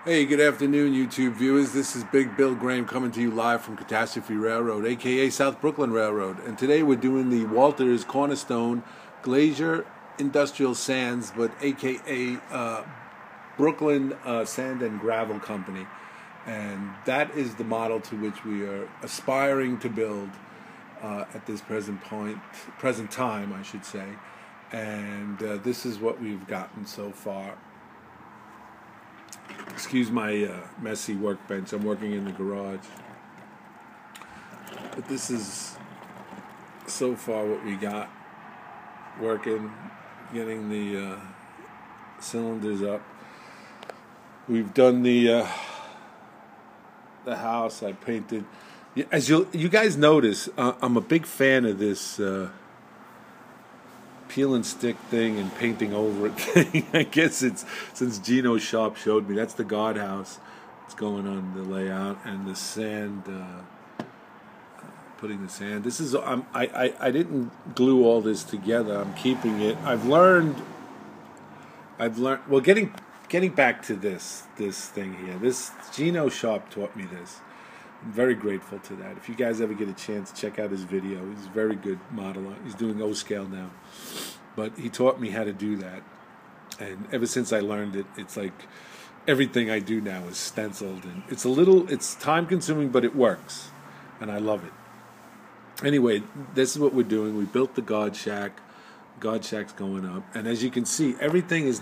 Hey, good afternoon, YouTube viewers. This is Big Bill Graham coming to you live from Catastrophe Railroad, aka South Brooklyn Railroad. And today we're doing the Walters Cornerstone Glacier Industrial Sands, but aka Brooklyn Sand and Gravel Company. And that is the model to which we are aspiring to build at this present time, I should say. And this is what we've gotten so far. Excuse my messy workbench. I'm working in the garage. But this is so far what we got working, getting the cylinders up. We've done the house. I painted. As you guys notice, I'm a big fan of this peel and stick thing and painting over it thing. I guess it's since Gino Sharp showed me. That's the guardhouse. It's going on the layout and the sand. Putting the sand. This is. I didn't glue all this together. I'm keeping it. I've learned. Well, getting back to this thing here. This Gino Sharp taught me this. I'm very grateful to that. If you guys ever get a chance, check out his video. He's a very good modeler. He's doing O-scale now. But he taught me how to do that. And ever since I learned it, it's like everything I do now is stenciled. And it's time-consuming, but it works. And I love it. Anyway, this is what we're doing. We built the guard shack. Guard shack's going up. And as you can see, everything's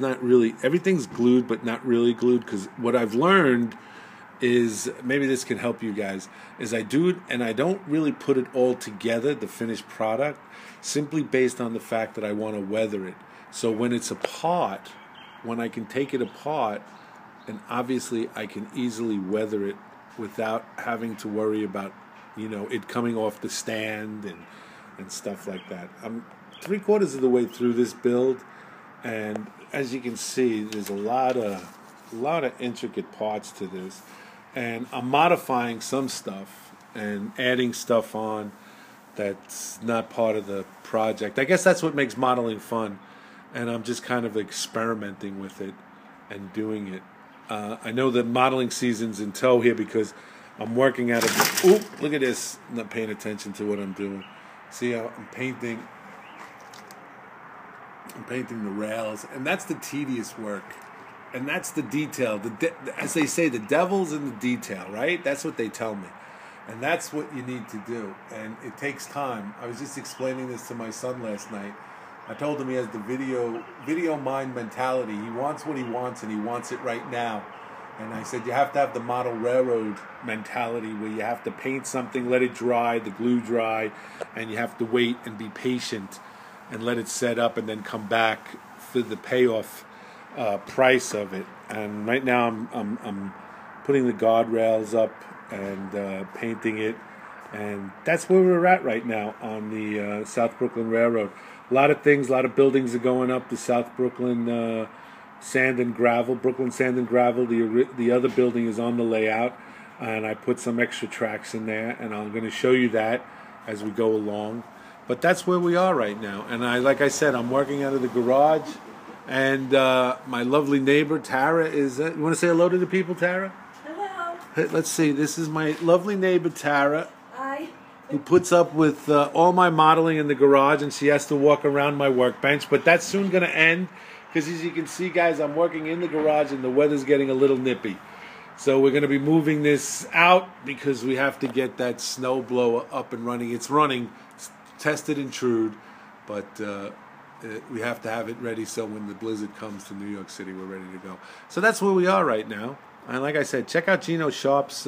glued, but not really glued. Because what I've learned is, maybe this can help you guys, is I do it and I don't really put it all together, the finished product, simply based on the fact that I want to weather it. So when it's apart, when I can take it apart, and obviously I can easily weather it without having to worry about, it coming off the stand and stuff like that. I'm 3/4 of the way through this build, and as you can see, there's a lot of intricate parts to this. And I'm modifying some stuff and adding stuff on that's not part of the project. I guess that's what makes modeling fun. And I'm just kind of experimenting with it and doing it. I know the modeling season's in tow here because I'm working out of... Oop, look at this. I'm not paying attention to what I'm doing. See how I'm painting the rails. And that's the tedious work. And that's the detail. As they say, the devil's in the detail, right? That's what they tell me. And that's what you need to do. And it takes time. I was just explaining this to my son last night. I told him he has the video mind mentality. He wants what he wants, and he wants it right now. And I said, you have to have the model railroad mentality where you have to paint something, let it dry, the glue dry, and you have to wait and be patient and let it set up and then come back for the payoff price of it. And right now I'm putting the guardrails up and painting it, and that's where we're at right now on the South Brooklyn Railroad. A lot of things, a lot of buildings are going up. The South Brooklyn Sand and Gravel, Brooklyn Sand and Gravel. The other building is on the layout, and I put some extra tracks in there, and I'm going to show you that as we go along. But that's where we are right now. And like I said, I'm working out of the garage. And my lovely neighbor, Tara, is... you want to say hello to the people, Tara? Hello. Let's see. This is my lovely neighbor, Tara. Hi. Who puts up with all my modeling in the garage, and she has to walk around my workbench. But that's soon going to end, because as you can see, guys, I'm working in the garage, and the weather's getting a little nippy. So we're going to be moving this out, because we have to get that snow blower up and running. It's running. It's tested and trued, but... we have to have it ready so when the blizzard comes to New York City, we're ready to go. So that's where we are right now. And like I said, check out Gino Sharp's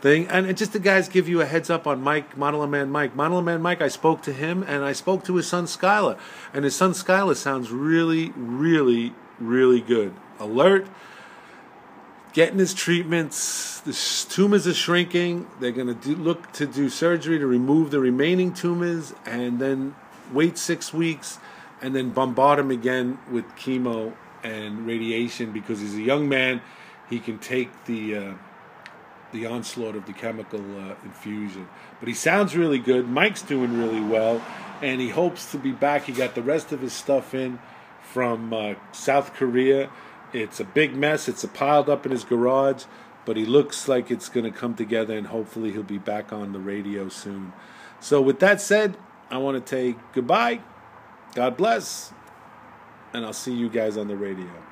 thing. And just to guys give you a heads up on Mike, ModelerManMike. ModelerManMike, I spoke to him, and I spoke to his son Skylar. And his son Skylar sounds really, really, really good. Alert. Getting his treatments. The tumors are shrinking. They're going to look to do surgery to remove the remaining tumors, and then wait 6 weeks, and then bombard him again with chemo and radiation, because he's a young man. He can take the onslaught of the chemical infusion. But he sounds really good. Mike's doing really well, and he hopes to be back. He got the rest of his stuff in from South Korea. It's a big mess. It's piled up in his garage, but he looks like it's going to come together, and hopefully he'll be back on the radio soon. So with that said, I want to say goodbye. God bless. And I'll see you guys on the radio.